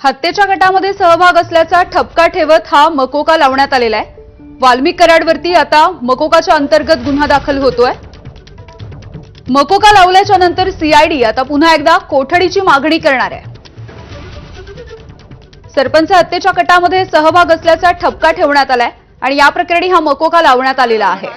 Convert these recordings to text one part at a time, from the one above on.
हत्येच्या गटामध्ये सहभाग असल्याचा ठपका ठेवत हा मकोका लावण्यात आलेला आहे। वाल्मिक कराडवरती आता मकोकाच्या अंतर्गत गुन्हा दाखल होतोय। मकोका लावल्याच्या नंतर सीआयडी आता पुन्हा एकदा कोठडीची मागणी करणार आहे। सरपंच हत्येच्या गटामध्ये सहभाग असल्याचा ठपका ठेवण्यात आलाय आणि या प्रकरणी हा मकोका लावण्यात आलेला आहे।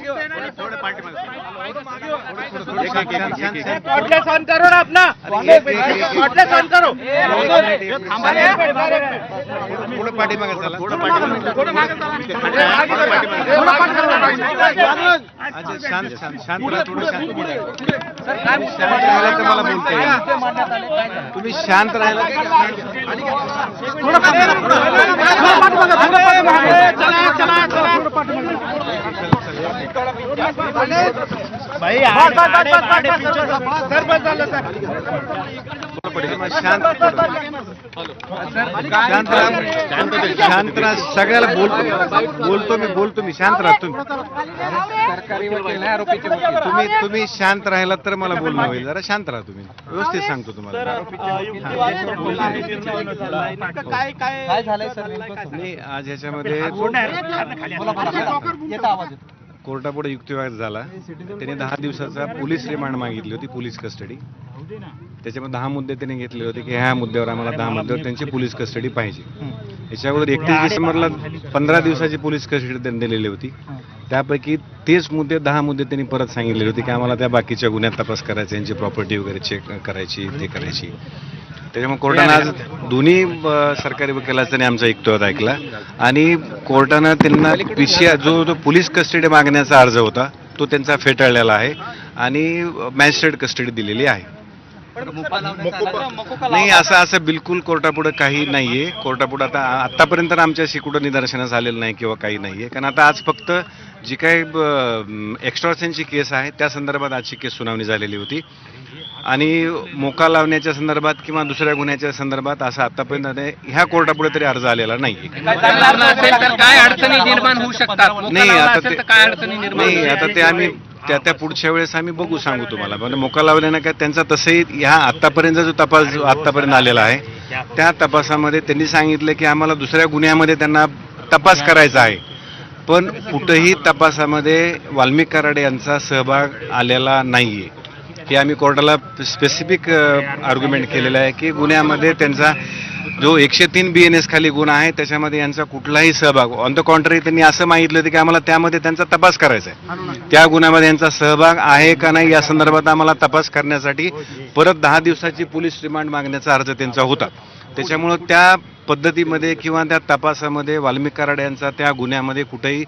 तुम्ही शांत राहिला शांत राहा सगळ्याला बोलतो मी शांत राहा तुम्ही शांत राहिलात तर मला बोलणं होईल। जरा शांत राहा तुम्ही व्यवस्थित सांगतो तुम्हाला काय झालंय सर मी आज याच्यामध्ये कोर्टापुढे युक्तिवाद झाला। त्याने 10 दिवसाचा पोलीस रिमांड मागितली होती, पोलीस कस्टडी। त्याच्यामध्ये 10 मुद्दे त्यांनी घेतले होते की ह्या मुद्द्यावर आम्हाला 10 मुद्द्यावर त्यांची पोलीस कस्टडी पाहिजे। याच्या अगोदर 31 डिसेंबरला 15 दिवसाची पोलीस कस्टडी त्यांनी दिलेली होती। त्यापैकी 10 मुद्दे त्यांनी परत सांगितले होते की आम्हाला त्या बाकीच्या गुन्ह्यात तपास करायचा, यांची प्रॉपर्टी वगैरे चेक करायची, ते करायची। त्याच्यामुळे कोर्टानं आज दोन्ही सरकारी वकिलांनी आमचा युक्तिवाद ऐकला आणि कोर्टानं त्यांना जो पोलीस कस्टडी मागण्याचा अर्ज होता तो त्यांचा फेटाळलेला आहे आणि मॅजिस्ट्रेट कस्टडी दिलेली आहे। नाही असं बिलकुल कोर्टापुढे काही नाहीये। कोर्टापुढे आतापर्यंत आमच्याशी कुठं निदर्शनास आलेलं नाही किंवा काही नाहीये, कारण आता आज फक्त जी काही एक्स्ट्रॉशनची केस आहे त्या संदर्भात आजची केस सुनावणी झालेली होती आणि मोका लावण्याच्या संदर्भात किंवा दुसऱ्या गुन्ह्याच्या संदर्भात असं आतापर्यंत ह्या कोर्टापुढे तरी अर्ज आलेला नाहीये। काय अडचणी निर्माण होऊ शकतात? नाही आता ते आम्ही त्या पुढच्या वेळेस आम्ही बघू, सांगू तुम्हाला। म्हणजे मोका लावल्यानं काय त्यांचा तसंही ह्या आतापर्यंत जो तपास आतापर्यंत आलेला आहे त्या तपासामध्ये त्यांनी सांगितलं की आम्हाला दुसऱ्या गुन्ह्यामध्ये त्यांना तपास करायचा आहे, पण कुठेही तपासामध्ये वाल्मिक कराड यांचा सहभाग आलेला नाहीये। हे आम्ही कोर्टाला स्पेसिफिक आर्ग्युमेंट केलेलं आहे की गुन्ह्यामध्ये त्यांचा जो 103 BNS खाली गुन्हा आहे त्याच्यामध्ये यांचा कुठलाही सहभाग, ऑन द कॉन्ट्ररी त्यांनी असं मागितलं होतं की आम्हाला त्यामध्ये त्यांचा तपास करायचा आहे, त्या गुन्ह्यामध्ये यांचा सहभाग आहे का नाही या संदर्भात आम्हाला तपास करण्यासाठी परत 10 दिवसाची पोलीस रिमांड मागण्याचा अर्ज त्यांचा होता। त्याच्यामुळं त्या पद्धतीमध्ये किंवा त्या तपासामध्ये वाल्मिक कराड यांचा त्या गुन्ह्यामध्ये कुठेही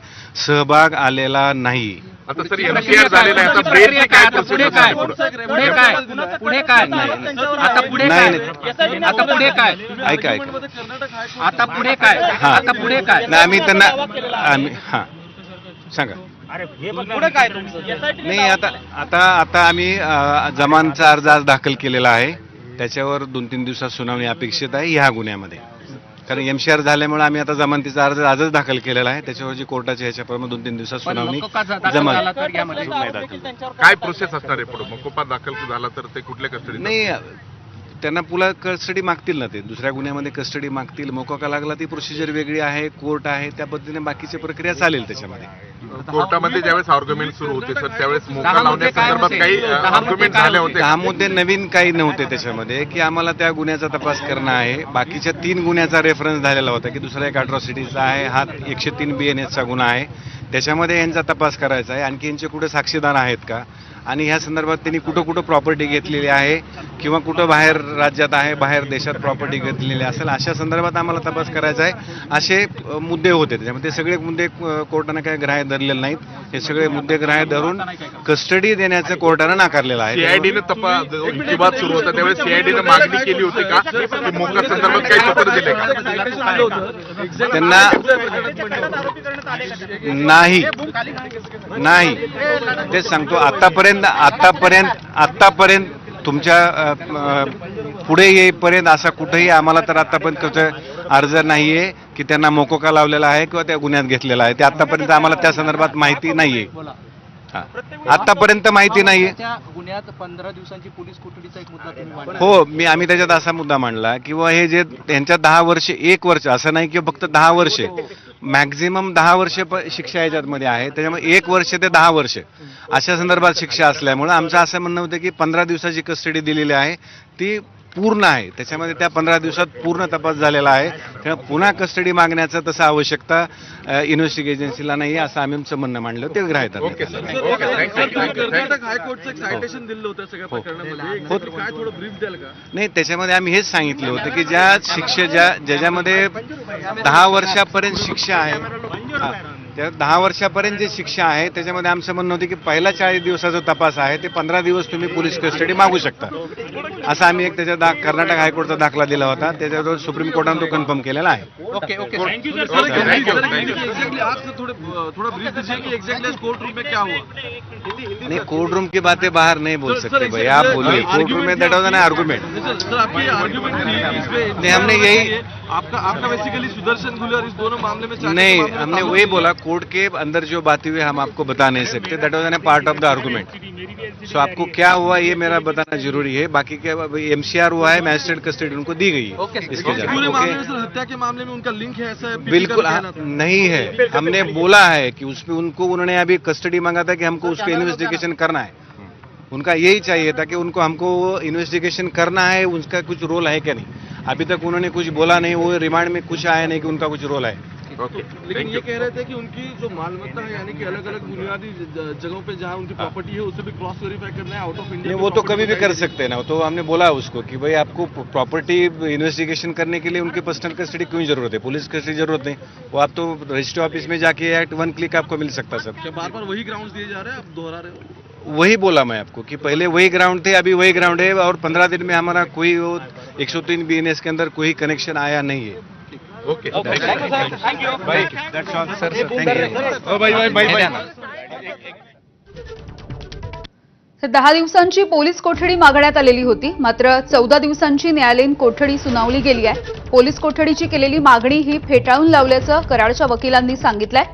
सहभाग आलेला नाही। आता सर एमसीआर झालेला आहे, आता ब्रेकची काय पुढे काय ऐका आता पुढे काय नाही आम्ही त्यांना हां सांगा नाही आता आम्ही जमानचा अर्ज आज दाखल केलेला आहे, त्याच्यावर 2-3 दिवसात सुनावणी अपेक्षित आहे ह्या गुन्ह्यामध्ये। कारण एमसीआर झाल्यामुळे आम्ही आता जमानतीचा अर्ज आजच दाखल केलेला आहे, त्याच्यावरची कोर्टाच्या ह्याच्याप्रमाणे 2-3 दिवसात सुनावणी काय प्रोसेस असणार आहे पुढे? मकोपा दाखल झाला तर ते कुठल्या कस्टडी? नाही त्यांना पुन्हा कस्टडी मागतील ना, ते दुसऱ्या गुन्ह्यामध्ये कस्टडी मागतील। मोकोका लागला ती प्रोसिजर वेगळी आहे, कोर्ट आहे, त्या पद्धतीने बाकीची प्रक्रिया चालेल। त्याच्यामध्ये कोर्टामध्ये ज्यावेळेस आर्ग्युमेंट सुरू होते सर त्यावेळेस मोका लावण्यासंदर्भात काही आर्ग्युमेंट झाले होते? 10 मुद्दे नवीन काही नव्हते त्याच्यामध्ये की आम्हाला त्या गुन्ह्याचा तपास करणं आहे। बाकीच्या 3 गुन्ह्याचा रेफरन्स झालेला होता की दुसरा एक अट्रॉसिटीचा आहे, हा 103 BNSचा गुन्हा आहे, त्याच्यामध्ये यांचा तपास करायचा आहे। आणखी यांचे कुठे साक्षीदार आहेत का आणि ह्या संदर्भात त्यांनी कुठं प्रॉपर्टी घेतलेली आहे किंवा कुठं बाहेर राज्यात आहे, बाहेर देशात प्रॉपर्टी घेतलेली असेल, अशा संदर्भात आम्हाला तपास करायचा आहे। असे मुद्दे होते त्याच्यामध्ये। सगळे मुद्दे कोर्टानं काय ग्राह्य धरलेले नाहीत, हे सगळे मुद्दे ग्राह्य धरून कस्टडी देण्याचं कोर्टानं नाकारलेलं आहे। सीआयडीनं युक्तिवाद सुरू होता त्यावेळेस सीआयडीनं मागणी केली होती का की मोका संदर्भात काही पत्र दिले का त्यांना? नाही तेच सांगतो, आतापर्यंत तुमच्या पुढे येईपर्यंत असा कुठेही आम्हाला तर आतापर्यंत अर्ज नाहीये की त्यांना मोकोका लावलेला आहे किंवा त्या गुन्ह्यात घेतलेला आहे, ते आतापर्यंत आम्हाला त्या संदर्भात माहिती नाहीये। हा. आतापर्यंत माहिती नाहीये. गुन्ह्यात 15 दिवसांची पोलीस कोठडीचा एक मुद्दा तुम्ही मांडला. हो, आम्ही त्याच्यात असा मुद्दा मांडला किंवा हे जे त्यांच्या 10 वर्ष 1 वर्ष असं नाही की फक्त 10 वर्षे, मॅक्झिमम 10 वर्ष शिक्षा याच्यामध्ये आहे. त्याच्यामुळे 1 वर्ष ते 10 वर्ष अशा संदर्भात शिक्षा असल्यामुळे आमचं असं म्हणणं होतं की 15 दिवसाची कस्टडी दिलेली आहे ती पूर्ण आहे. त्याच्यामध्ये त्या 15 दिवसात पूर्ण तपास झालेला आहे. त्यामुळे पुन्हा कस्टडी मागण्याचं तसं आवश्यकता इन्व्हेस्टिगेशन एजन्सीला नाही असं आम्ही आमचं म्हणणं मांडलं. ते ग्राह्य ओके धरण्यात सर. आलं. कर्नाटक हायकोर्टचं एक सायटेशन दिलं होतं सगळ्या प्रकरणामध्ये. काय थोडं ब्रीफ द्याल का? नाही, त्याच्यामध्ये आम्ही हेच सांगितलं होतं की ज्या शिक्षे ज्याच्यामध्ये 10 वर्षापर्यंत शिक्षा आहे, त्या 10 वर्षापर्यंत जी शिक्षा आहे त्याच्यामध्ये आमचं म्हणणं होतं की पहिला 40 दिवसाचा तपास आहे ते 15 दिवस तुम्ही पोलीस कस्टडी मागू शकता. असा आम्ही एक त्याच्या कर्नाटक हायकोर्टचा दाखला दिला होता. त्याच्यावर सुप्रीम कोर्टाने तो कन्फर्म केलेला आहे. ओके ओके एग्जैक्टली आप थोड़ा ब्रीफ दीजिए कि एग्जैक्टली कोर्ट रूम में क्या हुआ? नहीं, कोर्ट रूम की बातें बाहर नहीं बोल सकते भाई, आप बोलिए. कोर्ट रूम में that was an argument. Sir आपकी आर्ग्यूमेंट थी इसमें. नहीं, हमने यही आपका बेसिकली सुदर्शन गुले और इस दोनों मामले में नहीं, हमने वही बोला कोर्ट के अंदर जो बातें हुई हम आपको बता नहीं सकते. That was an part of the argument. So आपको क्या हुआ ये मेरा बताना जरूरी है. बाकी क्या MCR हुआ है, मैजिस्ट्रेट कस्टडी उनको दी गई है इसके पूरे जरिए. मामले में सर हत्या के मामले में उनका लिंक है ऐसा है? बिल्कुल नहीं है. हमने बोला है कि उसमें उनको उन्होंने अभी कस्टडी मांगा था कि हमको उस पर इन्वेस्टिगेशन करना है. उनका यही चाहिए था कि हमको इन्वेस्टिगेशन करना है, उसका कुछ रोल है क्या नहीं. अभी तक उन्होंने कुछ बोला नहीं. वो रिमांड में कुछ आया नहीं कि उनका कुछ रोल है. लेकिन ये कह रहे थे कि उनकी जो मालमत्ता है यानी कि अलग अलग बुनियादी जगहों पे जहाँ उनकी प्रॉपर्टी है उसे भी क्रॉस वेरीफाई करना है आउट ऑफ इंडिया. नहीं, वो तो कभी भी कर सकते हैं ना. तो हमने बोला उसको कि भाई आपको प्रॉपर्टी इन्वेस्टिगेशन करने के लिए उनकी पर्सनल कस्टडी क्यों जरूरत है, पुलिस कस्टडी जरूरत नहीं. वो आप तो रजिस्ट्री ऑफिस में जाके एट 1 क्लिक आपको मिल सकता सब. क्या बार बार वही ग्राउंड्स दिए जा रहे हैं, आप दोहरा रहे हो? वही बोला मैं आपको कि पहले वही ग्राउंड थे, अभी वही ग्राउंड है और 15 दिन में हमारा कोई 103 BNS के अंदर कोई कनेक्शन आया नहीं है. Okay thank you. That's all, sir. Thank you. तर 10 दिवसांची पोलीस कोठडी मागण्यात आलेली होती. मात्र 14 दिवसांची न्यायालयीन कोठडी सुनावली गेली आहे. पोलीस कोठडीची केलेली मागणी ही फेटाळून लावल्याचं कराडच्या वकिलांनी सांगितलंय.